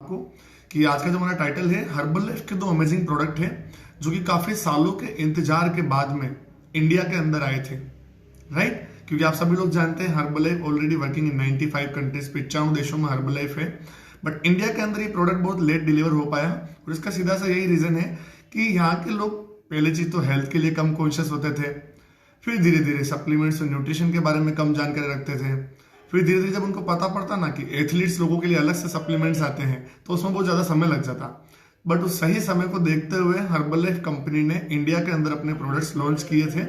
आपको कि आज का जो हमारा टाइटल है हर्बल लाइफ के 2 अमेजिंग प्रोडक्ट हैं जो कि काफी सालों के इंतजार के बाद में इंडिया के अंदर आए थे, राइट। क्योंकि आप सभी लोग जानते हैं herbal life already working in 95 countries, 95 देशों में हर्बल लाइफ है, बट इंडिया के अंदर ये प्रोडक्ट बहुत लेट डिलीवर हो पाया। और इसका सीधा सा यही रीजन है कि यहाँ के लोग पहले चीज तो हेल्थ के लिए कम कॉन्शियस होते थे, फिर धीरे धीरे सप्लीमेंट्स और न्यूट्रिशन के बारे में कम जानकारी रखते थे, फिर धीरे धीरे जब उनको पता पड़ता ना कि एथलीट्स लोगों के लिए अलग से सप्लीमेंट्स आते हैं तो उसमें बहुत ज्यादा समय लग जाता। बट उस सही समय को देखते हुए हर्बल लाइफ कंपनी ने इंडिया के अंदर अपने प्रोडक्ट्स लॉन्च किए थे,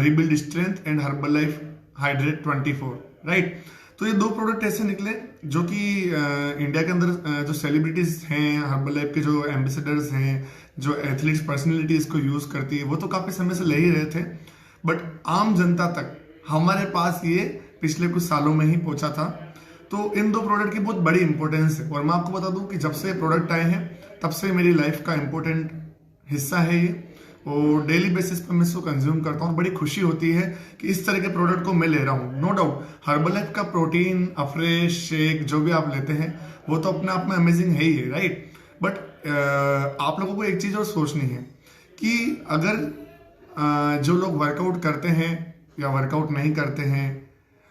rebuild strength and herbal life hydrate 24, right. तो ये 2 प्रोडक्ट ऐसे निकले जो कि इंडिया के अंदर जो सेलिब्रिटीज हैं, हर्बल लाइफ के जो एम्बेसडर्स हैं, जो एथलीट्स पर्सनैलिटी इसको यूज करती है, वो तो काफी समय से ले ही रहे थे, बट आम जनता तक हमारे पास ये पिछले कुछ सालों में ही पहुंचा था। तो इन 2 प्रोडक्ट की बहुत बड़ी इंपॉर्टेंस है। और मैं आपको बता दूं कि जब से प्रोडक्ट आए हैं तब से मेरी लाइफ का इंपॉर्टेंट हिस्सा है ये, और डेली बेसिस पर मैं इसको कंज्यूम करता हूँ। बड़ी खुशी होती है कि इस तरह के प्रोडक्ट को मैं ले रहा हूँ। नो डाउट हर्बल लाइफ का प्रोटीन, अफ्रेश, शेक जो भी आप लेते हैं वो तो अपने आप में अमेजिंग है ही है, राइट। बट आप लोगों को एक चीज और सोचनी है कि अगर जो लोग वर्कआउट करते हैं या वर्कआउट नहीं करते हैं,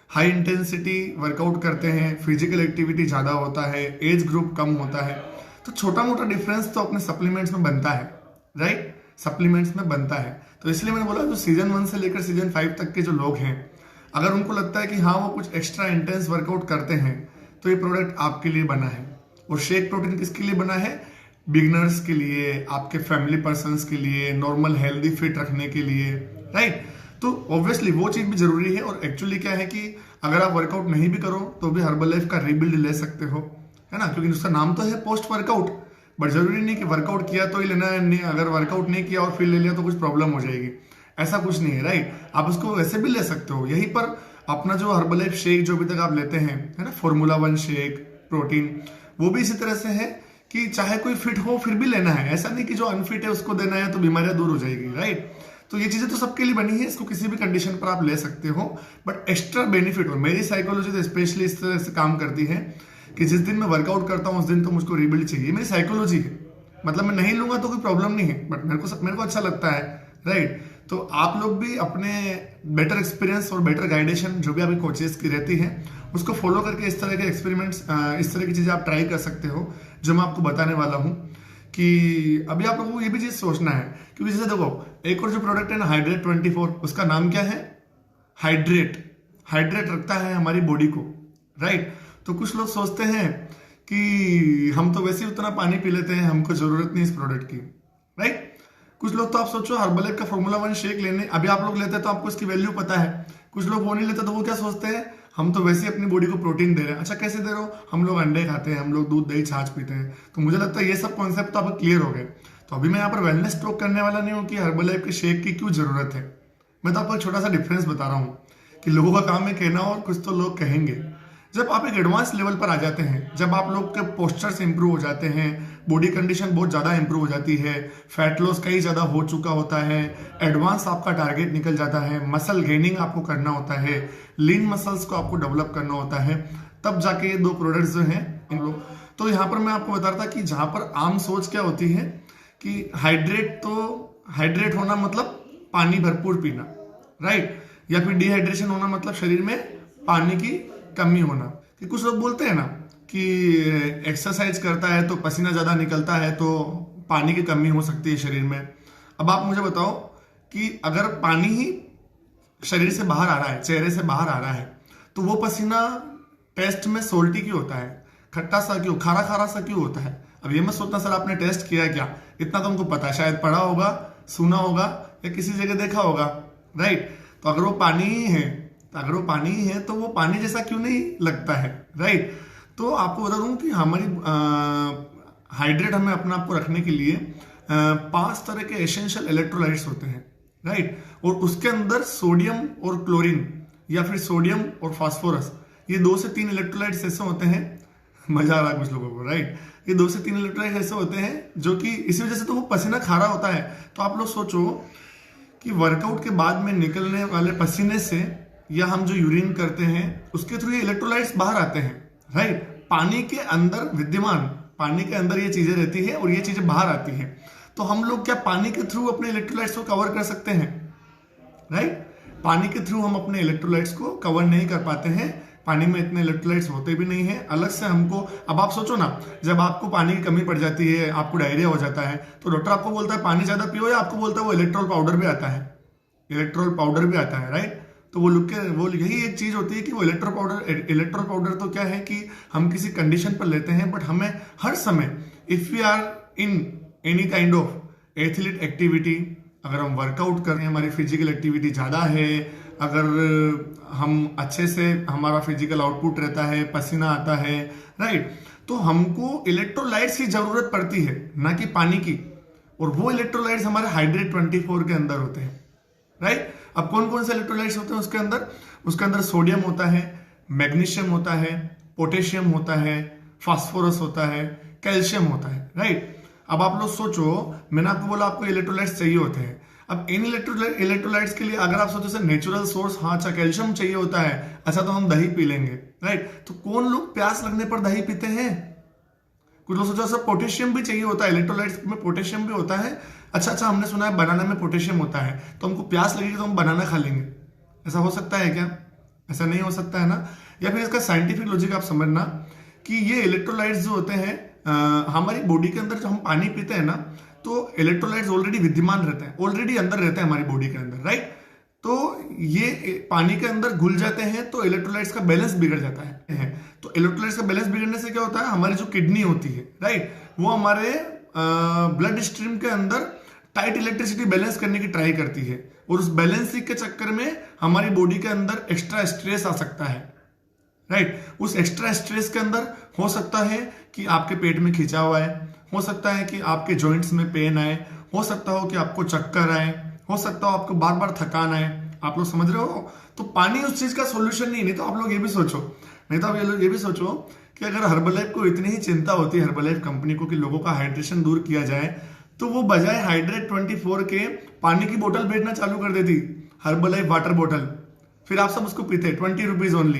हाई इंटेंसिटी वर्कआउट करते हैं, फिजिकल एक्टिविटी ज्यादा होता है, एज ग्रुप कम होता है, तो छोटा मोटा डिफरेंस तो अपने सप्लीमेंट्स में बनता है, राइट। सप्लीमेंट्स में बनता है। तो इसलिए मैंने बोला जो सीजन 1 से लेकर सीजन 5 तक के जो लोग हैं, अगर उनको लगता है कि हाँ वो कुछ एक्स्ट्रा इंटेंस वर्कआउट करते हैं तो ये प्रोडक्ट आपके लिए बना है। और शेक प्रोटीन किसके लिए बना है? बिगनर्स के लिए, आपके फैमिली पर्सन्स के लिए, नॉर्मल हेल्दी फिट रखने के लिए, राइट। तो ऑब्वियसली वो चीज भी जरूरी है। और एक्चुअली क्या है कि अगर आप वर्कआउट नहीं भी करो तो भी हर्बल लाइफ का रिबिल्ड ले सकते हो, है ना, क्योंकि उसका नाम तो है पोस्ट वर्कआउट। बट जरूरी नहीं कि वर्कआउट किया तो ही लेना है, नहीं, अगर वर्कआउट नहीं किया और फिर ले लिया तो कुछ प्रॉब्लम हो जाएगी, ऐसा कुछ नहीं है, राइट। आप उसको वैसे भी ले सकते हो। यहीं पर अपना जो हर्बल लाइफ शेक जो अभी तक आप लेते हैं, है ना, फॉर्मूला 1 शेक प्रोटीन, वो भी इसी तरह से है कि चाहे कोई फिट हो फिर भी लेना है। ऐसा नहीं कि जो अनफिट है उसको देना है तो बीमारियां दूर हो जाएगी, राइट। तो ये चीजें तो सबके लिए बनी है, इसको किसी भी कंडीशन पर आप ले सकते हो, बट एक्स्ट्रा बेनिफिट हो। मेरी साइकोलॉजी तो स्पेशली इस तरह से काम करती है कि जिस दिन मैं वर्कआउट करता हूं उस दिन तो मुझको रिबिल्ड चाहिए। मेरी साइकोलॉजी है, मतलब मैं नहीं लूंगा तो कोई प्रॉब्लम नहीं है, बट मेरे को अच्छा लगता है, राइट। तो आप लोग भी अपने बेटर एक्सपीरियंस और बेटर गाइडेशन जो भी आपकी कोचेस की रहती है उसको फॉलो करके इस तरह के एक्सपेरिमेंट्स, इस तरह की चीजें आप ट्राई कर सकते हो जो मैं आपको बताने वाला हूं। कि अभी आप लोगों को ये भी चीज सोचना है, क्योंकि जैसे देखो एक और जो प्रोडक्ट है ना हाइड्रेट 24, उसका नाम क्या है? हाइड्रेट। हाइड्रेट रखता है हमारी बॉडी को, राइट। तो कुछ लोग सोचते हैं कि हम तो वैसे ही उतना पानी पी लेते हैं, हमको जरूरत नहीं इस प्रोडक्ट की, राइट। कुछ लोग तो आप सोचो हर्बल लाइफ का फॉर्मूला 1 शेक लेने अभी आप लोग लेते हैं तो आपको इसकी वैल्यू पता है। कुछ लोग वो नहीं लेते तो वो क्या सोचते हैं, हम तो वैसे ही अपनी बॉडी को प्रोटीन दे रहे हैं। अच्छा कैसे दे रहे हो? हम लोग अंडे खाते हैं, हम लोग दूध दही छाछ पीते हैं। तो मुझे लगता है ये सब कॉन्सेप्ट तो आपको क्लियर हो गए। तो अभी मैं यहाँ पर वेलनेस टॉक करने वाला नहीं हूँ कि हर्बल लाइफ के शेक की क्यों जरूरत है। मैं तो आपको एक छोटा सा डिफरेंस बता रहा हूँ कि लोगों का काम है कहना और कुछ तो लोग कहेंगे। जब आप एक एडवांस लेवल पर आ जाते हैं, जब आप लोग के पोस्चर्स इंप्रूव हो जाते हैं, बॉडी कंडीशन बहुत ज्यादा इंप्रूव हो जाती है, फैट लॉस कहीं ज्यादा हो चुका होता है, एडवांस आपका टारगेट निकल जाता है, मसल गेनिंग आपको करना होता है, लीन मसल्स को आपको डेवलप करना होता है, तब जाके ये 2 प्रोडक्ट्स जो हैं इन लोग। तो यहाँ पर मैं आपको बता रहा था कि जहां पर आम सोच क्या होती है कि हाइड्रेट होना मतलब पानी भरपूर पीना, राइट, या फिर डिहाइड्रेशन होना मतलब शरीर में पानी की कमी होना। कि कुछ लोग बोलते हैं ना कि एक्सरसाइज करता है तो पसीना ज्यादा निकलता है तो पानी की कमी हो सकती है शरीर में। अब आप मुझे बताओ कि अगर पानी ही शरीर से बाहर आ रहा है, चेहरे से बाहर आ रहा है, तो वो पसीना टेस्ट में सोल्टी क्यों होता है, खट्टा सा क्यों, खारा खारा सा क्यों होता है? अब ये मत सोचना सर आपने टेस्ट किया क्या, इतना तो हमको पता है, शायद पढ़ा होगा, सुना होगा या किसी जगह देखा होगा, राइट। तो अगर वो पानी ही है तो वो पानी जैसा क्यों नहीं लगता है, राइट। तो आपको बता दूं कि हमारी हाइड्रेट हमें अपने आप को रखने के लिए 5 तरह के एसेंशियल इलेक्ट्रोलाइट्स होते हैं, राइट। और उसके अंदर सोडियम और क्लोरीन या फिर सोडियम और फास्फोरस, ये 2 से 3 इलेक्ट्रोलाइट्स ऐसे होते हैं, मजा आ रहा है कुछ लोगों को, राइट। ये 2 से 3 इलेक्ट्रोलाइट्स ऐसे होते हैं जो कि इसी वजह से तो वो पसीना खारा होता है। तो आप लोग सोचो कि वर्कआउट के बाद में निकलने वाले पसीने से या हम जो यूरिन करते हैं उसके थ्रू ये इलेक्ट्रोलाइट्स बाहर आते हैं, राइट। पानी के अंदर विद्यमान, पानी के अंदर ये चीजें रहती है और ये चीजें बाहर आती हैं। तो हम लोग क्या पानी के थ्रू अपने इलेक्ट्रोलाइट्स को कवर कर सकते हैं? राइट, पानी के थ्रू हम अपने इलेक्ट्रोलाइट्स को कवर नहीं कर पाते हैं। पानी में इतने इलेक्ट्रोलाइट्स होते भी नहीं है, अलग से हमको। अब आप सोचो ना, जब आपको पानी की कमी पड़ जाती है, आपको डायरिया हो जाता है, तो डॉक्टर आपको बोलता है पानी ज्यादा पियो, या आपको बोलता है वो इलेक्ट्रोल पाउडर भी आता है, इलेक्ट्रोल पाउडर भी आता है, राइट। तो वो यही एक चीज होती है कि वो इलेक्ट्रोल पाउडर तो क्या है कि हम किसी कंडीशन पर लेते हैं, बट हमें हर समय, if we are in any kind of athlete activity, अगर हम वर्कआउट कर रहे हैं, हमारी फिजिकल एक्टिविटी ज्यादा है, अगर हम अच्छे से, हमारा फिजिकल आउटपुट रहता है, पसीना आता है, राइट, तो हमको इलेक्ट्रोलाइट्स की जरूरत पड़ती है, ना कि पानी की। और वो इलेक्ट्रोलाइट्स हमारे हाइड्रेट 24 के अंदर होते हैं, राइट। अब कौन कौन से इलेक्ट्रोलाइट्स होते हैं उसके अंदर? उसके अंदर सोडियम होता है, मैग्नीशियम होता है, पोटेशियम होता है, फास्फोरस होता है, कैल्शियम होता है, राइट। अब आप लोग सोचो, मैंने आपको बोला आपको इलेक्ट्रोलाइट्स चाहिए होते हैं। अब इन इलेक्ट्रोलाइट्स के लिए अगर आप सोचो सर नेचुरल सोर्स, हाँ अच्छा कैल्शियम चाहिए होता है, अच्छा तो हम दही पी लेंगे, राइट। तो कौन लोग प्यास लगने पर दही पीते हैं? कुछ लोग सोचो सर पोटेशियम भी चाहिए होता है, इलेक्ट्रोलाइट्स में पोटेशियम भी होता है, अच्छा हमने सुना है बनाना में पोटेशियम होता है, तो हमको प्यास लगेगी तो हम बनाना खा लेंगे। ऐसा हो सकता है क्या? ऐसा नहीं हो सकता है ना। या फिर इसका साइंटिफिक लॉजिक आप समझना कि ये इलेक्ट्रोलाइट्स जो होते हैं हमारी बॉडी के अंदर, जब हम पानी पीते हैं ना, तो इलेक्ट्रोलाइट्स ऑलरेडी विद्यमान रहते हैं, ऑलरेडी अंदर रहते हैं हमारी बॉडी के अंदर, राइट। तो ये पानी के अंदर घुल जाते हैं तो इलेक्ट्रोलाइट्स का बैलेंस बिगड़ जाता है। तो इलेक्ट्रोलाइट्स का बैलेंस बिगड़ने से क्या होता है, हमारी जो किडनी होती है, राइट, वो हमारे ब्लड स्ट्रीम के अंदर टाइट इलेक्ट्रिसिटी बैलेंस करने की ट्राई करती है, और उस बैलेंसिंग के चक्कर में हमारी बॉडी के अंदर एक्स्ट्रा स्ट्रेस आ सकता है, राइट। उस एक्स्ट्रा स्ट्रेस के अंदर हो सकता है कि आपके पेट में खिंचाव आए, हो सकता है कि आपके जॉइंट्स में पेन आए, हो सकता हो कि आपको चक्कर आए, हो सकता हो आपको बार बार थकान आए। आप लोग समझ रहे हो? तो पानी उस चीज का सॉल्यूशन नहीं तो आप लोग ये भी सोचो, ये भी सोचो कि अगर हर्बलाइफ को इतनी ही चिंता होती है, हर्बलाइफ कंपनी को, कि लोगों का हाइड्रेशन दूर किया जाए, तो वो बजाय हाइड्रेट 24 के पानी की बोतल बेचना चालू कर देती, हर्बलाइफ वाटर बोतल। फिर आप सब उसको पीते, 20 रुपीज ओनली,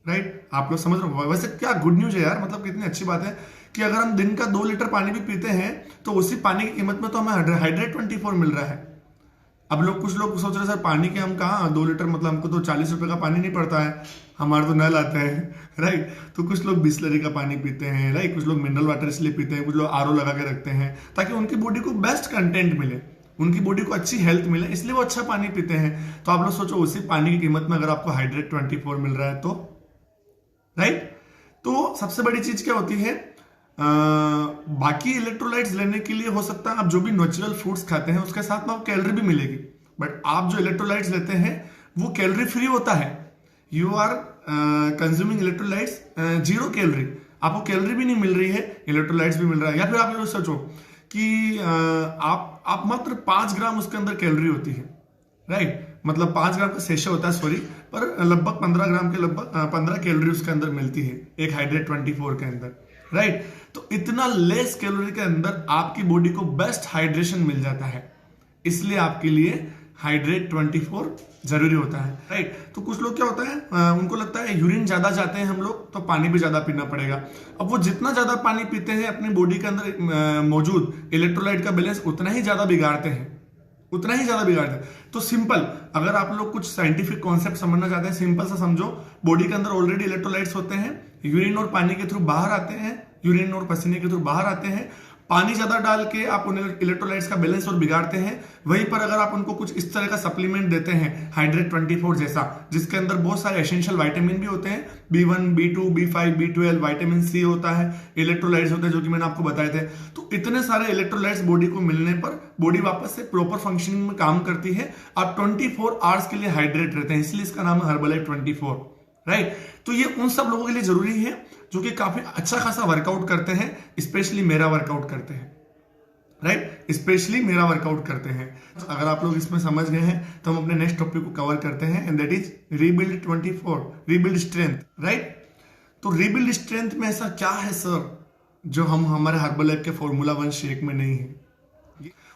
राइट। आप लोग समझ रहे हो? वैसे क्या गुड न्यूज है यार, मतलब कितनी अच्छी बात है कि अगर हम दिन का 2 लीटर पानी भी पीते हैं तो उसी पानी की कीमत में तो हमें हाइड्रेट 24 मिल रहा है। अब कुछ लोग सोच रहे हैं सर पानी के हम कहाँ 2 लीटर, मतलब हमको तो 40 रुपए का पानी नहीं पड़ता है, हमारे तो नल आता है, राइट। तो कुछ लोग बिस्लरी का पानी पीते हैं, राइट, कुछ लोग मिनरल वाटर इसलिए पीते हैं, कुछ लोग आरओ लगा के रखते हैं ताकि उनकी बॉडी को बेस्ट कंटेंट मिले, उनकी बॉडी को अच्छी हेल्थ मिले, इसलिए वो अच्छा पानी पीते हैं। तो आप लोग सोचो उसी पानी की कीमत में अगर आपको हाइड्रेट 24 मिल रहा है तो, राइट। तो सबसे बड़ी चीज क्या होती है, बाकी इलेक्ट्रोलाइट्स लेने के लिए हो सकता है आप जो भी नेचुरल फूड्स खाते हैं उसके साथ में आपको कैलोरी भी मिलेगी, बट आप जो इलेक्ट्रोलाइट्स लेते हैं वो कैलोरी फ्री होता है। You are consuming electrolytes 0 calorie, आपको कैलोरी भी नहीं मिल रही है, इलेक्ट्रोलाइट्स भी मिल रहा है। या फिर आप ये सोचो कि आप मात्र 5 ग्राम उसके अंदर कैलोरी होती है, राइट, मतलब 5 ग्राम का सेशे होता है, सॉरी, पर लगभग 15 ग्राम के लगभग 15 कैलोरी उसके अंदर मिलती है एक हाइड्रेट 24 के अंदर, राइट। तो इतना लेस कैलोरी के अंदर आपकी बॉडी को बेस्ट हाइड्रेशन मिल जाता है, इसलिए आपके लिए हाइड्रेट 24 जरूरी होता है, राइट। तो कुछ लोग क्या होता है, उनको लगता है यूरिन ज्यादा जाते हैं हम लोग तो पानी भी ज्यादा पीना पड़ेगा। अब वो जितना ज्यादा पानी पीते हैं अपनी बॉडी के अंदर मौजूद इलेक्ट्रोलाइट का बैलेंस उतना ही ज्यादा बिगाड़ते हैं, उतना ही ज्यादा बिगाड़ते हैं। तो सिंपल, अगर आप लोग कुछ साइंटिफिक कॉन्सेप्ट समझना चाहते हैं, सिंपल सा समझो, बॉडी के अंदर ऑलरेडी इलेक्ट्रोलाइट्स होते हैं, यूरिन और पानी के थ्रू बाहर आते हैं, यूरिन और पसीने के थ्रू बाहर आते हैं, पानी ज्यादा डाल के आप उन इलेक्ट्रोलाइट्स का बैलेंस और बिगाड़ते हैं। वहीं पर अगर आप उनको कुछ इस तरह का सप्लीमेंट देते हैं हाइड्रेट 24 जैसा, जिसके अंदर बहुत सारे एसेंशियल विटामिन भी होते हैं, B1, B2, B5, B12, vitamin C होता है, इलेक्ट्रोलाइट्स होते हैं जो कि मैंने आपको बताए थे, तो इतने सारे इलेक्ट्रोलाइट्स बॉडी को मिलने पर बॉडी वापस से प्रॉपर फंक्शनिंग में काम करती है, आप 24 आवर्स के लिए हाइड्रेट रहते हैं, इसलिए इसका नाम है हर्बलाइफ 24, राइट। तो ये उन सब लोगों के लिए जरूरी है जो कि काफी अच्छा खासा वर्कआउट करते हैं, स्पेशली मेरा वर्कआउट करते हैं, राइट, स्पेशली मेरा वर्कआउट करते हैं। अगर आप लोग इसमें समझ गए हैं तो हम अपने नेक्स्ट टॉपिक को कवर करते हैं, and that is rebuild 24, rebuild strength, right. तो रीबिल्ड स्ट्रेंथ में ऐसा क्या है सर जो हमारे हर्बलाइफ के फॉर्मूला 1 शेक में नहीं है,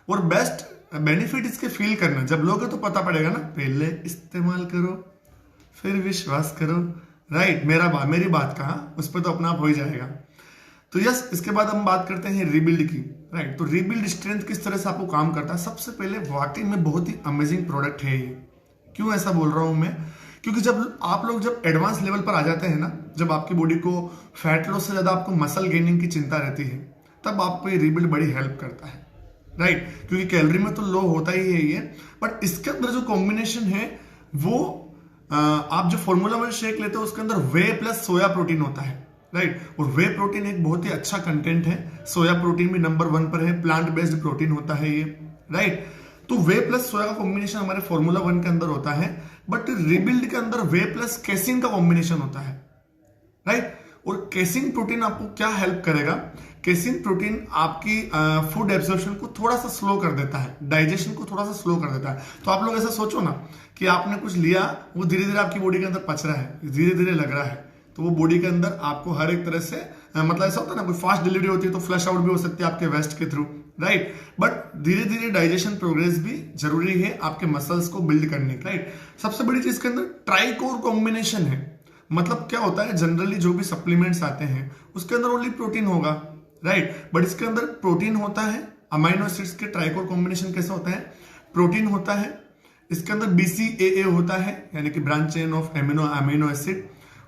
और बेस्ट बेनिफिट इसके फील करना, जब लोगे तो पता पड़ेगा ना, पहले इस्तेमाल करो फिर विश्वास करो, राइट, मेरी बात कहा, उस पर तो अपना आप हो ही जाएगा। तो यस, इसके बाद हम बात करते हैं रीबिल्ड की। राइट, तो रीबिल्ड स्ट्रेंथ किस तरह से आपको काम करता है। सबसे पहले वाकई में बहुत ही अमेजिंग प्रोडक्ट है ये। क्यों ऐसा बोल रहा हूं मैं, क्योंकि जब आप लोग जब एडवांस लेवल पर आ जाते हैं ना, जब आपकी बॉडी को फैट लॉस से ज्यादा आपको मसल गेनिंग की चिंता रहती है, तब आपको ये रीबिल्ड बड़ी हेल्प करता है। राइट, क्योंकि कैलोरी में तो लो होता ही है ये, बट इसके अंदर जो कॉम्बिनेशन है वो आप जो फॉर्मूला 1 शेक लेते हो उसके अंदर वे प्लस सोया प्रोटीन होता है। राइट, और वे प्रोटीन एक बहुत ही अच्छा कंटेंट है। सोया प्रोटीन भी नंबर 1 पर है, प्लांट बेस्ड प्रोटीन होता है ये। राइट, तो वे प्लस सोया का कॉम्बिनेशन हमारे फॉर्मूला 1 के अंदर होता है, बट रीबिल्ड के अंदर वे प्लस केसिन का कॉम्बिनेशन होता है। राइट, और केसिन प्रोटीन आपको क्या हेल्प करेगा, केसिन प्रोटीन आपकी फूड एब्जॉर्प्शन को थोड़ा सा स्लो कर देता है, डाइजेशन को थोड़ा सा स्लो कर देता है। तो आप लोग ऐसा सोचो ना कि आपने कुछ लिया, वो धीरे धीरे आपकी बॉडी के अंदर पच रहा है, धीरे धीरे लग रहा है, तो वो बॉडी के अंदर आपको हर एक तरह से मतलब ऐसा होता है ना, कोई फास्ट डिलीवरी होती है तो फ्लश आउट भी हो सकती है आपके वेस्ट के थ्रू। राइट, बट धीरे धीरे डाइजेशन प्रोग्रेस भी जरूरी है आपके मसल्स को बिल्ड करने की। राइट, सबसे बड़ी चीज के अंदर ट्राइकोर कॉम्बिनेशन है। मतलब क्या होता है, जनरली जो भी सप्लीमेंट्स आते हैं उसके अंदर ओनली प्रोटीन होगा। राइट, बट इसके अंदर प्रोटीन होता है, अमाइनो एसिड्स के ट्राइकोर कॉम्बिनेशन कैसा होता है, प्रोटीन होता है, इसके अंदर BCAA होता है, यानी कि branch chain of amino acid,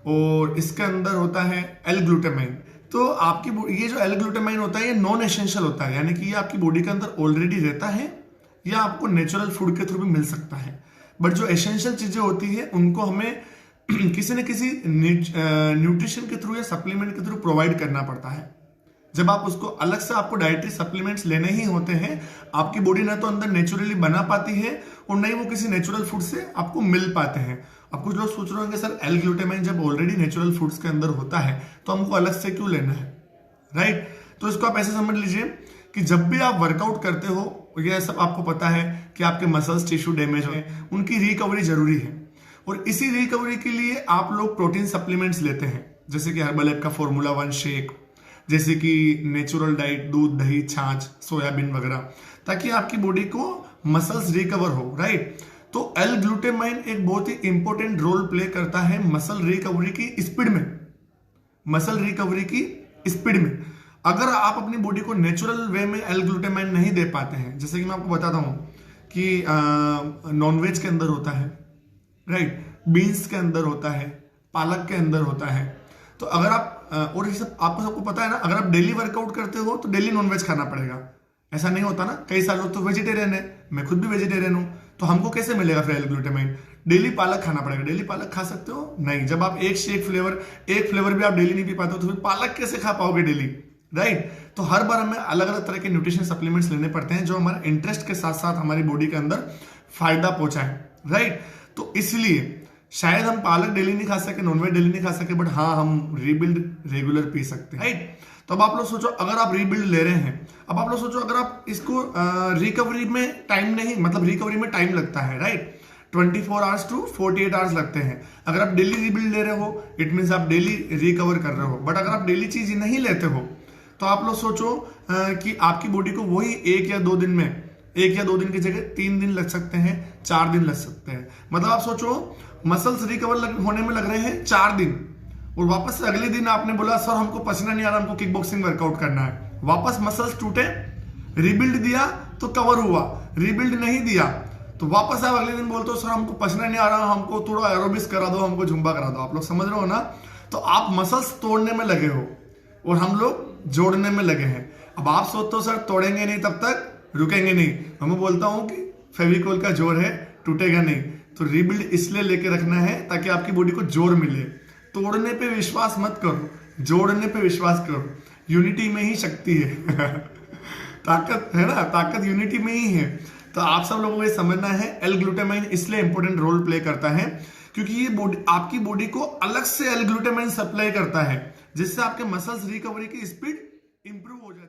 और इसके अंदर होता है L-ग्लूटामाइन। तो आपकी ये जो L-ग्लूटामाइन होता है ये नॉन एसेंशियल होता है, यानी कि ये आपकी बॉडी के अंदर ऑलरेडी रहता है या आपको नेचुरल फूड के थ्रू भी मिल सकता है। बट जो एसेंशियल चीजें होती है उनको हमें किसी न किसी न्यूट्रिशन के थ्रू या सप्लीमेंट के थ्रू प्रोवाइड करना पड़ता है। जब आप उसको अलग से आपको डाइटरी सप्लीमेंट्स लेने ही होते हैं, आपकी बॉडी ना तो अंदर नेचुरली बना पाती है और नहीं वो किसी नेचुरल फूड से आपको मिल पाते हैं। अब कुछ लोग सोच रहे होंगे सर L-ग्लूटामाइन जब ऑलरेडी नेचुरल फूड्स के अंदर होता है तो हमको अलग से क्यों लेना है। राइट, तो इसको आप ऐसे समझ लीजिए कि जब भी आप वर्कआउट करते हो, यह सब आपको पता है कि आपके मसल्स टिश्यू डैमेज हुए, उनकी रिकवरी जरूरी है, और इसी रिकवरी के लिए आप लोग प्रोटीन सप्लीमेंट्स लेते हैं, जैसे कि हर्बलैब का फॉर्मूला 1 शेक, जैसे कि नेचुरल डाइट, दूध, दही, छाछ, सोयाबीन वगैरह, ताकि आपकी बॉडी को मसल्स रिकवर हो। राइट, तो L-ग्लूटामाइन एक बहुत ही इंपॉर्टेंट रोल प्ले करता है मसल रिकवरी की स्पीड में, मसल रिकवरी की स्पीड में। अगर आप अपनी बॉडी को नेचुरल वे में L-ग्लूटामाइन नहीं दे पाते हैं, जैसे कि मैं आपको बताता हूं कि नॉनवेज के अंदर होता है, राइट, बीन्स के अंदर होता है, पालक के अंदर होता है, तो अगर आप और ये सब आपको सबको पता है ना, अगर आप डेली वर्कआउट करते हो तो डेली नॉनवेज खाना पड़ेगा। ऐसा नहीं होता ना, कई साल लोग तो वेजिटेरियन है, मैं खुद भी वेजिटेरियन हूं, तो हमको कैसे मिलेगा फिर L-ग्लूटामाइन। डेली पालक खाना पड़ेगा। डेली पालक खा सकते हो? नहीं। जब आप एक फ्लेवर भी आप डेली नहीं पी पाते हो तो फिर पालक कैसे खा पाओगे डेली। राइट, तो हर बार हमें अलग अलग तरह के न्यूट्रिशन सप्लीमेंट्स लेने पड़ते हैं जो हमारे इंटरेस्ट के साथ साथ हमारी बॉडी के अंदर फायदा पहुंचाए। राइट, तो इसलिए शायद हम पालक डेली नहीं खा सके, नॉनवेज डेली नहीं खा सके, बट हाँ हम रीबिल्ड रेगुलर पी सकते हैं। राइट, तो अब आप लोग सोचो, अगर आप रीबिल्ड ले रहे हैं, अब आप लोग सोचो अगर आप इसको रिकवरी में टाइम नहीं, मतलब रिकवरी में टाइम लगता है। राइट, 24 आवर्स टू 48 आवर्स लगते हैं। अगर आप डेली रीबिल्ड ले रहे हो, इट मीन्स आप डेली रिकवर कर रहे हो। बट अगर आप डेली चीज नहीं लेते हो तो आप लोग सोचो कि आपकी बॉडी को वही 1 या 2 दिन की जगह 3 दिन लग सकते हैं, 4 दिन लग सकते हैं। मतलब आप सोचो मसल्स रिकवर होने में लग रहे हैं 4 दिन, और वापस से अगले दिन आपने बोला सर हमको पसीना नहीं आ रहा, हमको किक बॉक्सिंग वर्कआउट करना है। वापस मसल्स टूटे, रीबिल्ड दिया तो कवर हुआ, रीबिल्ड नहीं दिया तो वापस आप अगले दिन बोलते हो सर हमको पसीना नहीं आ रहा, हमको थोड़ा एरोबिक्स करा दो, हमको जुम्बा करा दो। आप लोग समझ रहे हो ना, तो आप मसल्स तोड़ने में लगे हो और हम लोग जोड़ने में लगे हैं। अब आप सोचते हो सर तोड़ेंगे नहीं तब तक रुकेंगे नहीं, मैं बोलता हूं कि फेविकोल का जोर है, टूटेगा नहीं। तो रीबिल्ड इसलिए लेके रखना है ताकि आपकी बॉडी को जोर मिले। तोड़ने पे विश्वास मत करो, जोड़ने पे विश्वास करो। यूनिटी में ही शक्ति है ताकत है ना, ताकत यूनिटी में ही है। तो आप सब लोगों को ये समझना है, L-ग्लूटामाइन इसलिए इंपॉर्टेंट रोल प्ले करता है क्योंकि ये आपकी बॉडी को अलग से L-ग्लूटामाइन सप्लाई करता है, जिससे आपके मसल्स रिकवरी की स्पीड इंप्रूव हो जाए।